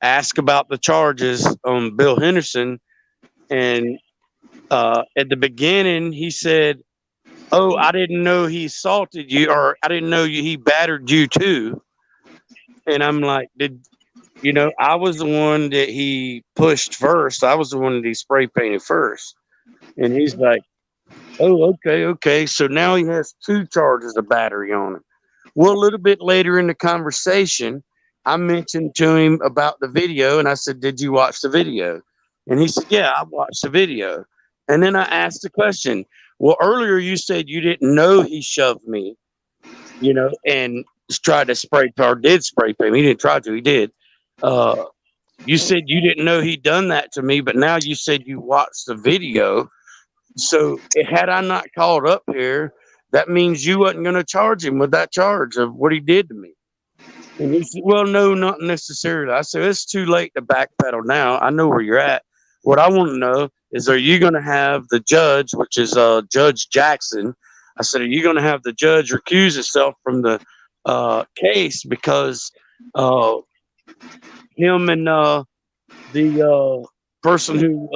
ask about the charges on Bill Henderson. And at the beginning, he said, "Oh, I didn't know he assaulted you, or I didn't know he battered you too." And I'm like, I was the one that he pushed first. I was the one that he spray painted first. And he's like, "Oh, okay. So now he has 2 charges of battery on him." Well, a little bit later in the conversation, I mentioned to him about the video, and I said, "Did you watch the video?" And he said, "Yeah, I watched the video." And then I asked the question, "Well, earlier you said you didn't know he shoved me, and tried to did spray paint me. He didn't try to, he did. You said you didn't know he'd done that to me, but now you said you watched the video. So had I not called up here, that means you wasn't going to charge him with that charge of what he did to me." And he said, "Well, no, not necessarily." I said, "It's too late to backpedal now. I know where you're at. What I want to know is, are you going to have the judge, which is Judge Jackson?" I said, "Are you going to have the judge recuse himself from the case because him and the person who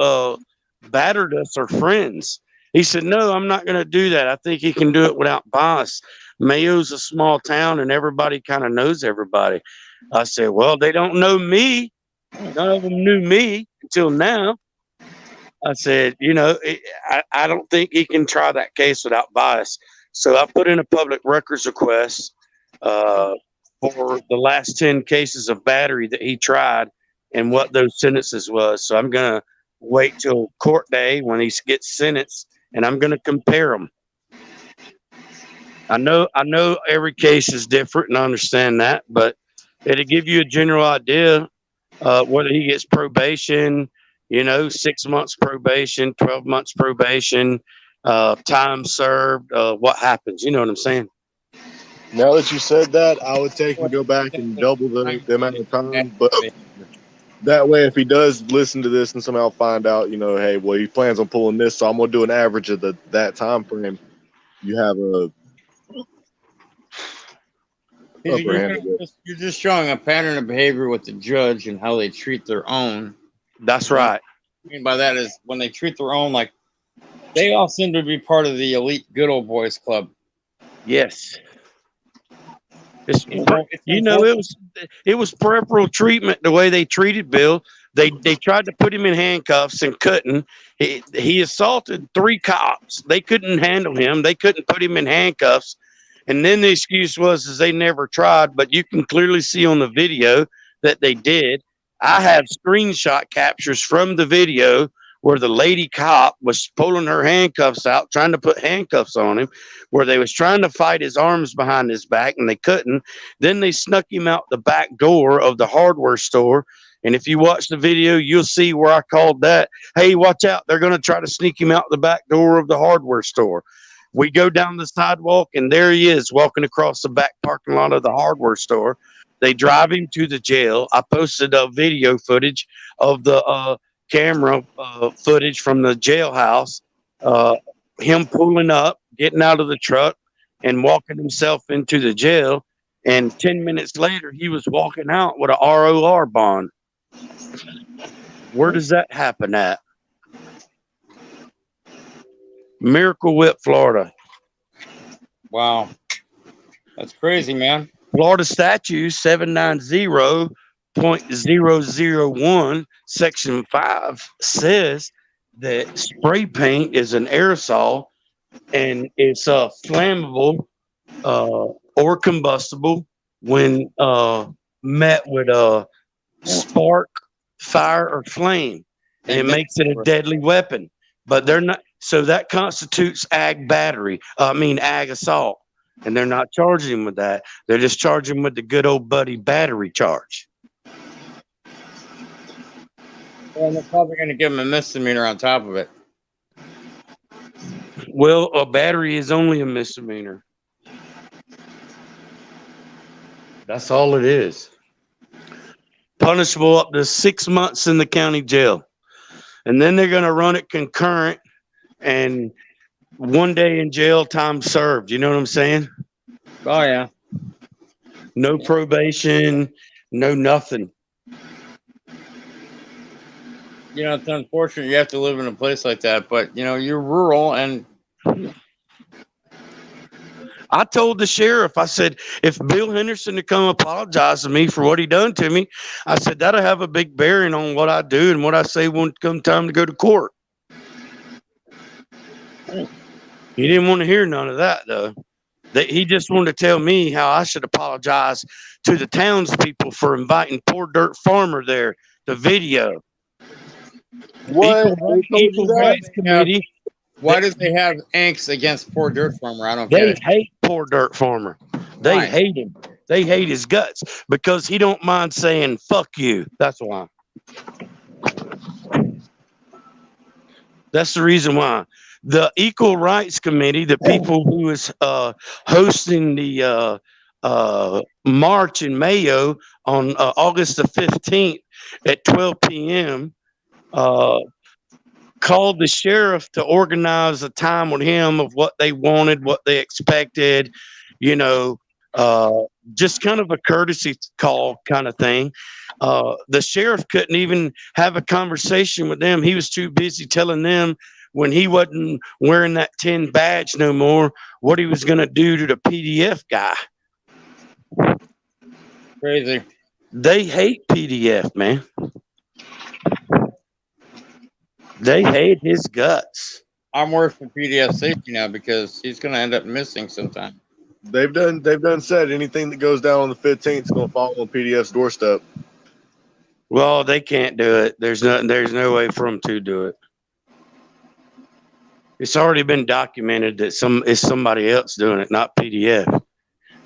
battered us are friends?" He said, no, I'm not going to do that. I think he can do it without bias. Mayo's a small town and everybody kind of knows everybody. I said, well, they don't know me. None of them knew me until now. I said, I don't think he can try that case without bias. So I put in a public records request for the last 10 cases of battery that he tried and what those sentences was. So I'm going to wait till court day when he gets sentenced, and I'm going to compare them. I know every case is different, and I understand that, but it'll give you a general idea whether he gets probation, 6 months probation, 12 months probation, time served, what happens. You know what I'm saying? Now that you said that, I would take and go back and double the amount of time. But that way, if he does listen to this and somehow find out, hey, well, he plans on pulling this, so I'm going to do an average of that time frame. You have a You're just showing a pattern of behavior with the judge and how they treat their own. That's right. What I mean by that is when they treat their own, like they all seem to be part of the elite good old boys club. Yes. It was peripheral treatment the way they treated Bill. They tried to put him in handcuffs and couldn't. He assaulted 3 cops. They couldn't handle him. They couldn't put him in handcuffs. And then the excuse was they never tried, but you can clearly see on the video that they did. I have screenshot captures from the video where the lady cop was pulling her handcuffs out, trying to put handcuffs on him, where they was trying to fight his arms behind his back and they couldn't. Then they snuck him out the back door of the hardware store. And if you watch the video, you'll see where I called that, hey, watch out. They're going to try to sneak him out the back door of the hardware store. We go down the sidewalk, and there he is walking across the back parking lot of the hardware store. They drive him to the jail. I posted a video footage of the camera footage from the jailhouse, him pulling up, getting out of the truck, and walking himself into the jail. And 10 minutes later, he was walking out with a ROR bond. Where does that happen at? Miracle Whip, Florida. Wow. That's crazy, man. Florida statute 790.001 section 5 says that spray paint is an aerosol and it's flammable or combustible when met with a spark, fire, or flame, and it makes it a deadly weapon. But they're not. So that constitutes ag assault. And they're not charging him with that. They're just charging him with the good old buddy battery charge. Well, they're probably going to give him a misdemeanor on top of it. Well, a battery is only a misdemeanor. That's all it is. Punishable up to 6 months in the county jail. And then they're going to run it concurrent and 1 day in jail, time served. You know what I'm saying? Oh, yeah. No probation, no nothing. It's unfortunate you have to live in a place like that, but, you're rural and... I told the sheriff, I said, if Bill Henderson to come apologize to me for what he done to me, I said, that'll have a big bearing on what I do and what I say when it comes time to go to court. He didn't want to hear none of that, though. He just wanted to tell me how I should apologize to the townspeople for inviting Poor Dirt Farmer there to video. What? Equal Rights Committee. Why does they have angst against Poor Dirt Farmer? I don't get it. They hate Poor Dirt Farmer. They hate him. They hate his guts because he don't mind saying, fuck you. That's why. That's the reason why. The Equal Rights Committee, the people who is hosting the march in Mayo on August the 15th at 12 p.m., called the sheriff to organize a time with him of what they wanted, what they expected, just kind of a courtesy call kind of thing. The sheriff couldn't even have a conversation with them. He was too busy telling them when he wasn't wearing that 10 badge no more, what he was going to do to the PDF guy. Crazy. They hate PDF, man. They hate his guts. I'm worried for PDF safety now because he's going to end up missing sometime. They've done said anything that goes down on the 15th is going to fall on PDF's doorstep. Well, they can't do it. There's no way for them to do it. It's already been documented that it's somebody else doing it, not PDF.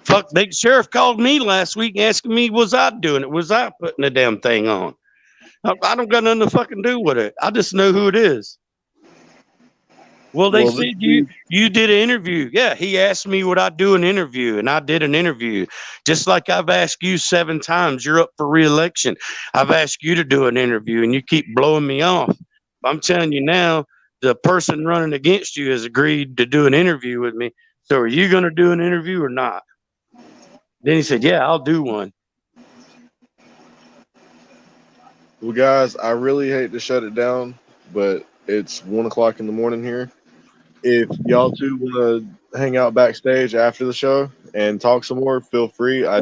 Fuck, the sheriff called me last week asking me, was I doing it? Was I putting the damn thing on? I don't got nothing to fucking do with it. I just know who it is. Well, they said you did an interview. Yeah, he asked me would I do an interview, and I did an interview. Just like I've asked you 7 times. You're up for re-election. I've asked you to do an interview, and you keep blowing me off. I'm telling you now, the person running against you has agreed to do an interview with me. So are you going to do an interview or not? Then he said, yeah, I'll do one. Well, guys, I really hate to shut it down, but it's 1 o'clock in the morning here. If y'all two want to hang out backstage after the show and talk some more, feel free. I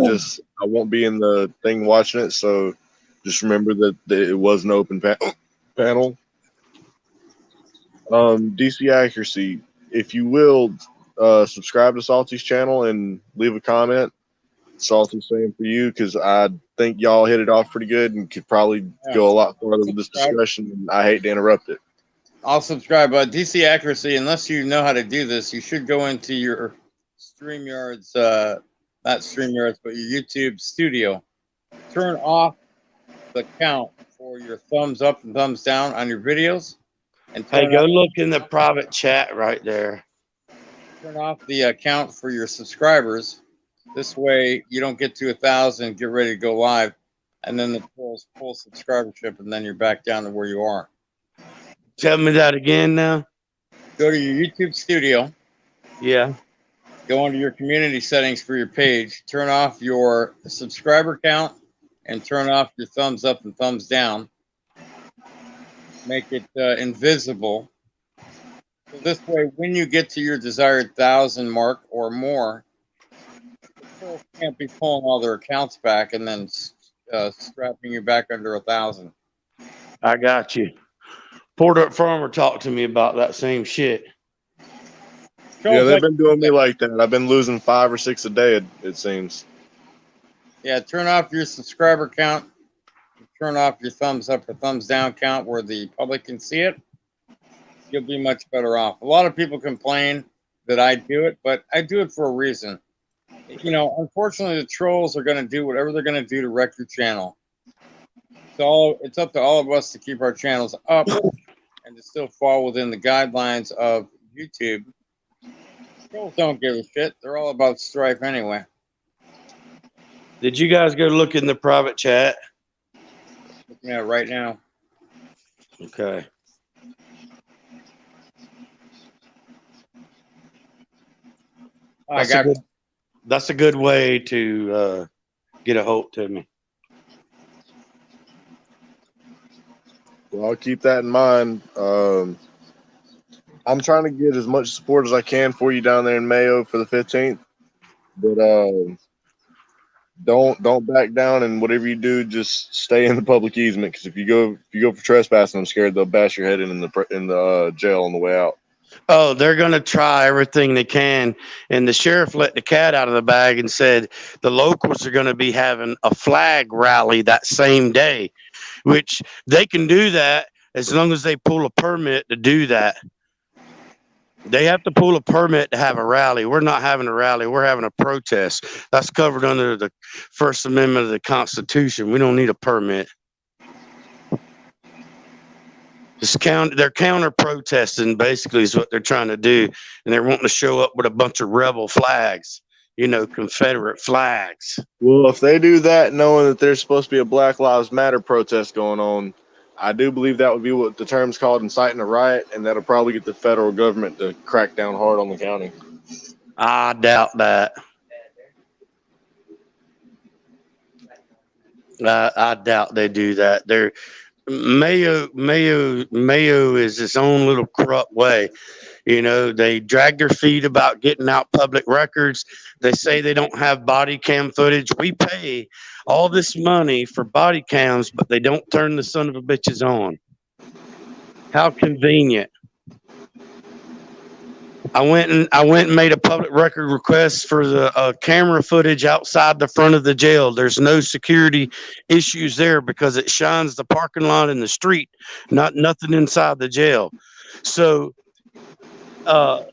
won't be in the thing watching it, so just remember that it was an open panel. DC Accuracy, if you will, subscribe to Salty's channel and leave a comment. Salty, same for you, because I think y'all hit it off pretty good and could probably go a lot further with this discussion. And I hate to interrupt it. I'll subscribe. DC Accuracy, unless you know how to do this, you should go into your StreamYards, not StreamYards, but your YouTube studio. Turn off the count for your thumbs up and thumbs down on your videos. And hey, go look in the private chat right there. Turn off the count for your subscribers. This way, you don't get to 1,000, get ready to go live, and then the full subscribership, and then you're back down to where you are. Tell me that again now. Go to your YouTube studio. Yeah. Go into your community settings for your page. Turn off your subscriber count and turn off your thumbs up and thumbs down. Make it invisible. So this way, when you get to your desired 1,000 mark or more, people can't be pulling all their accounts back and then strapping you back under 1,000. I got you. Port Up Farmer talked to me about that same shit. Yeah, they've been doing me like that. I've been losing 5 or 6 a day, it seems. Yeah, turn off your subscriber count. Turn off your thumbs up or thumbs down count where the public can see it. You'll be much better off. A lot of people complain that I do it, but I do it for a reason. You know, unfortunately, the trolls are going to do whatever they're going to do to wreck your channel. It's up to all of us to keep our channels up and to still fall within the guidelines of YouTube. Trolls don't give a shit. They're all about strife anyway. Did you guys go look in the private chat? Looking at it right now. Okay. That's a good way to get a hold to me. Well, I'll keep that in mind. I'm trying to get as much support as I can for you down there in Mayo for the 15th, but don't back down, and whatever you do, just stay in the public easement. Because if you go for trespassing, I'm scared they'll bash your head in the jail on the way out. Oh, they're going to try everything they can. And the sheriff let the cat out of the bag and said the locals are going to be having a flag rally that same day, which they can do that as long as they pull a permit to do that. They have to pull a permit to have a rally. We're not having a rally. We're having a protest. That's covered under the First Amendment of the Constitution. We don't need a permit. They're counter protesting, basically, is what they're trying to do. And they're wanting to show up with a bunch of rebel flags, Confederate flags. Well, if they do that, knowing that there's supposed to be a Black Lives Matter protest going on, I do believe that would be what the term's called, inciting a riot, and that'll probably get the federal government to crack down hard on the county. I doubt that. I doubt they do that. Mayo is its own little corrupt way. You know, they drag their feet about getting out public records. They say they don't have body cam footage. We pay all this money for body cams, but they don't turn the son of a bitches on. How convenient. I went and made a public record request for the camera footage outside the front of the jail. There's no security issues there because it shines the parking lot in the street, nothing inside the jail. So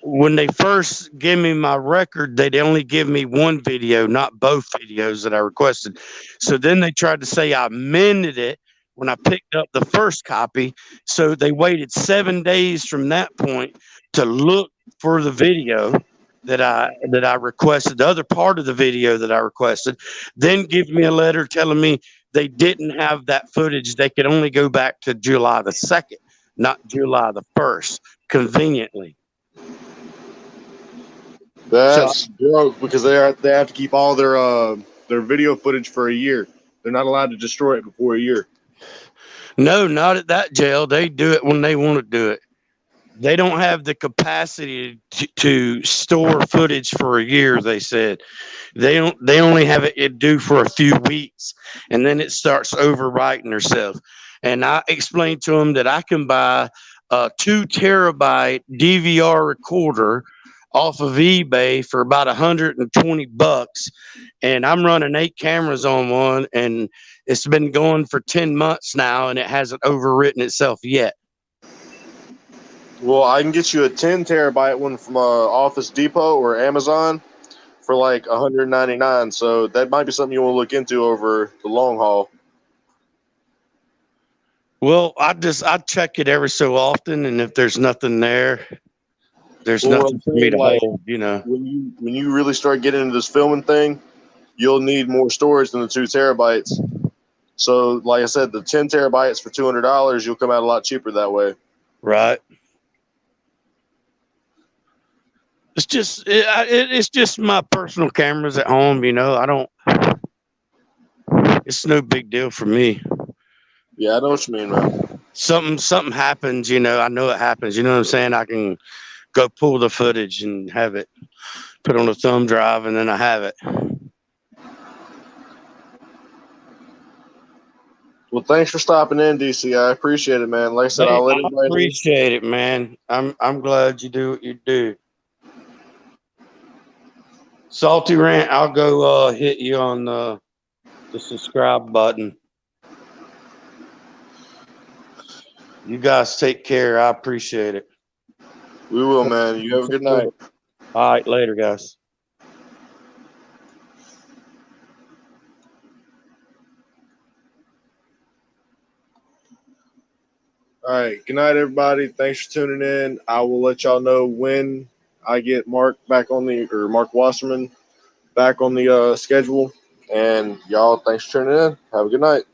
when they first gave me my record, they'd only give me one video, not both videos that I requested. So then they tried to say I amended it when I picked up the first copy. So they waited 7 days from that point to look for the video that I requested, the other part of the video that I requested, then give me a letter telling me they didn't have that footage. They could only go back to July the 2nd, not July the 1st, conveniently. That's broke because they have to keep all their video footage for a year. They're not allowed to destroy it before a year. No, not at that jail. They do it when they want to do it. They don't have the capacity to store footage for a year. They said they only have it due for a few weeks, and then it starts overwriting herself. And I explained to them that I can buy a 2 terabyte DVR recorder off of eBay for about $120, and I'm running 8 cameras on one, and it's been going for 10 months now, and it hasn't overwritten itself yet. Well, I can get you a 10 terabyte one from Office Depot or Amazon for like $199. So that might be something you want to look into over the long haul. Well, I check it every so often, and if there's nothing there, there's nothing for me to hold. You know, when you really start getting into this filming thing, you'll need more storage than the 2 terabytes. So, like I said, the 10 terabytes for $200, you'll come out a lot cheaper that way. Right. It's just my personal cameras at home. You know, it's no big deal for me. Yeah, I know what you mean, man. Something happens, you know, I know it happens. You know what I'm saying? I can go pull the footage and have it put on a thumb drive, and then I have it. Well, thanks for stopping in, DC. I appreciate it, man. Like I said, I'll let everybody know. Appreciate it, man. I'm glad you do what you do. Salty Rant, I'll go hit you on the subscribe button. You guys take care. I appreciate it. We will, man. You have a good night. All right, later, guys. All right. Good night, everybody. Thanks for tuning in. I will let y'all know when I get Mark Wasserman back on the schedule. And y'all, thanks for tuning in. Have a good night.